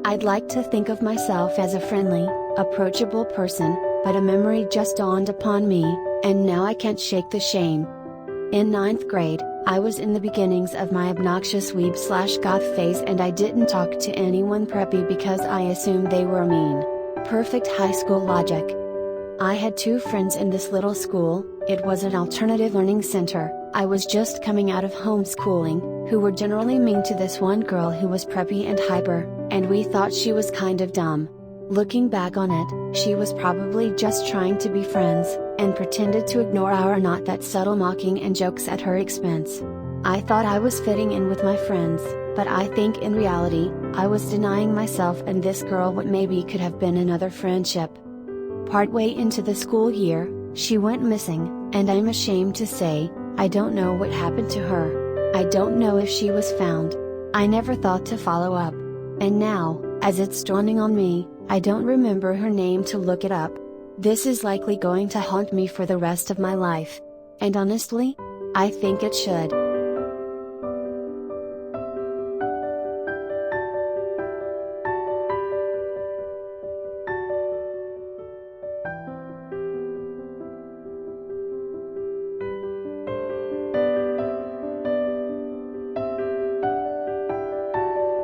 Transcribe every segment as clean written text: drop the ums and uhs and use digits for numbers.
I'd like to think of myself as a friendly, approachable person, but a memory just dawned upon me, and now I can't shake the shame. In ninth grade, I was in the beginnings of my obnoxious weeb/goth phase and I didn't talk to anyone preppy because I assumed they were mean. Perfect high school logic. I had two friends in this little school, it was an alternative learning center, I was just coming out of homeschooling, who were generally mean to this one girl who was preppy and hyper, and we thought she was kind of dumb. Looking back on it, she was probably just trying to be friends, and pretended to ignore our not that subtle mocking and jokes at her expense. I thought I was fitting in with my friends, but I think in reality, I was denying myself and this girl what maybe could have been another friendship. Partway into the school year, she went missing, and I'm ashamed to say, I don't know what happened to her. I don't know if she was found. I never thought to follow up. And now, as it's dawning on me, I don't remember her name to look it up. This is likely going to haunt me for the rest of my life. And honestly, I think it should.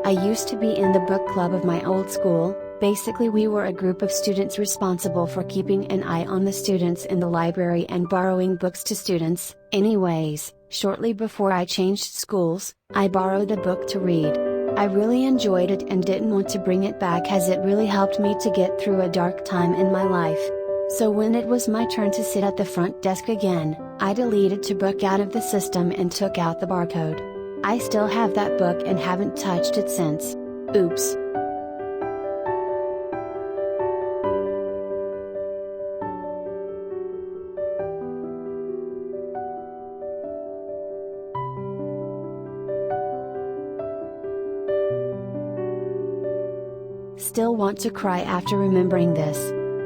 I used to be in the book club of my old school. Basically we were a group of students responsible for keeping an eye on the students in the library and borrowing books to students. Anyways, shortly before I changed schools, I borrowed a book to read. I really enjoyed it and didn't want to bring it back as it really helped me to get through a dark time in my life. So when it was my turn to sit at the front desk again, I deleted the book out of the system and took out the barcode. I still have that book and haven't touched it since. Oops. Still want to cry after remembering this.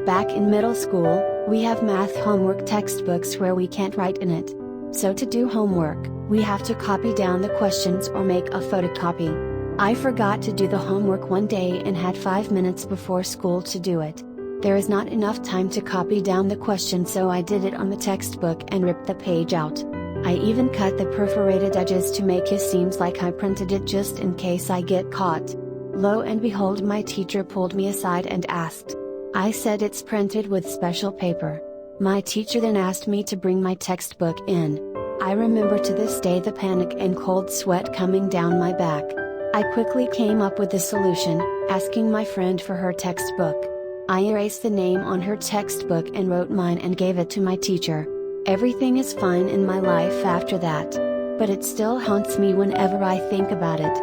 Back in middle school, we have math homework textbooks where we can't write in it. So to do homework, we have to copy down the questions or make a photocopy. I forgot to do the homework one day and had 5 minutes before school to do it. There is not enough time to copy down the question, so I did it on the textbook and ripped the page out. I even cut the perforated edges to make it seem like I printed it just in case I get caught. Lo and behold, my teacher pulled me aside and asked. I said it's printed with special paper. My teacher then asked me to bring my textbook in. I remember to this day the panic and cold sweat coming down my back. I quickly came up with a solution, asking my friend for her textbook. I erased the name on her textbook and wrote mine and gave it to my teacher. Everything is fine in my life after that. But it still haunts me whenever I think about it.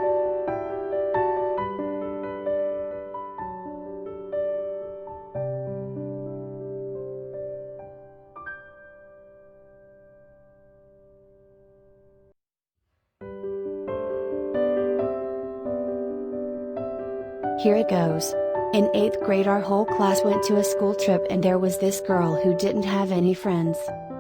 Here it goes. In 8th grade our whole class went to a school trip and there was this girl who didn't have any friends.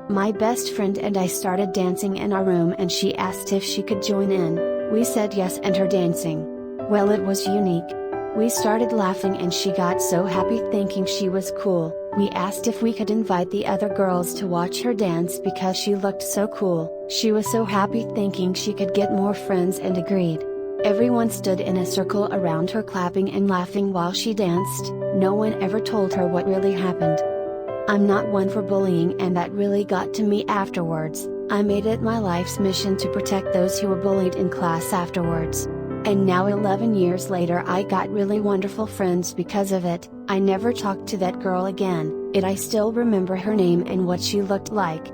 My best friend and I started dancing in our room and she asked if she could join in. We said yes and her dancing. Well, it was unique. We started laughing and she got so happy thinking she was cool. We asked if we could invite the other girls to watch her dance because she looked so cool. She was so happy thinking she could get more friends and agreed. Everyone stood in a circle around her clapping and laughing while she danced. No one ever told her what really happened. I'm not one for bullying and that really got to me afterwards. I made it my life's mission to protect those who were bullied in class afterwards. And now 11 years later I got really wonderful friends because of it. I never talked to that girl again, yet I still remember her name and what she looked like.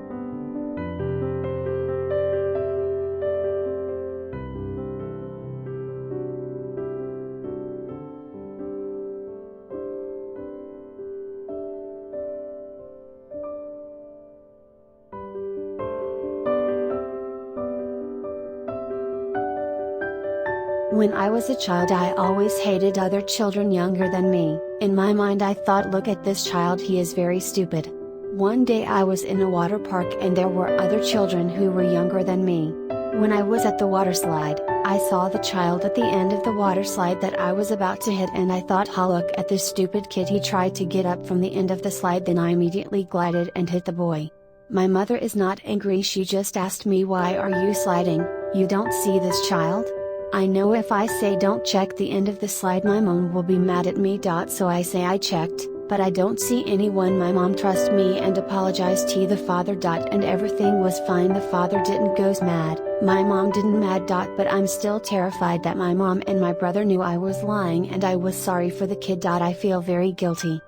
When I was a child I always hated other children younger than me. In my mind I thought, look at this child, he is very stupid. One day I was in a water park and there were other children who were younger than me. When I was at the water slide, I saw the child at the end of the water slide that I was about to hit and I thought, ha, look at this stupid kid, he tried to get up from the end of the slide, then I immediately glided and hit the boy. My mother is not angry, she just asked me, why are you sliding, you don't see this child? I know if I say don't check the end of the slide my mom will be mad at me. So I say I checked, but I don't see anyone. My mom trust me and apologized to the father. And everything was fine, the father didn't goes mad, my mom didn't mad. But I'm still terrified that my mom and my brother knew I was lying and I was sorry for the kid. I feel very guilty.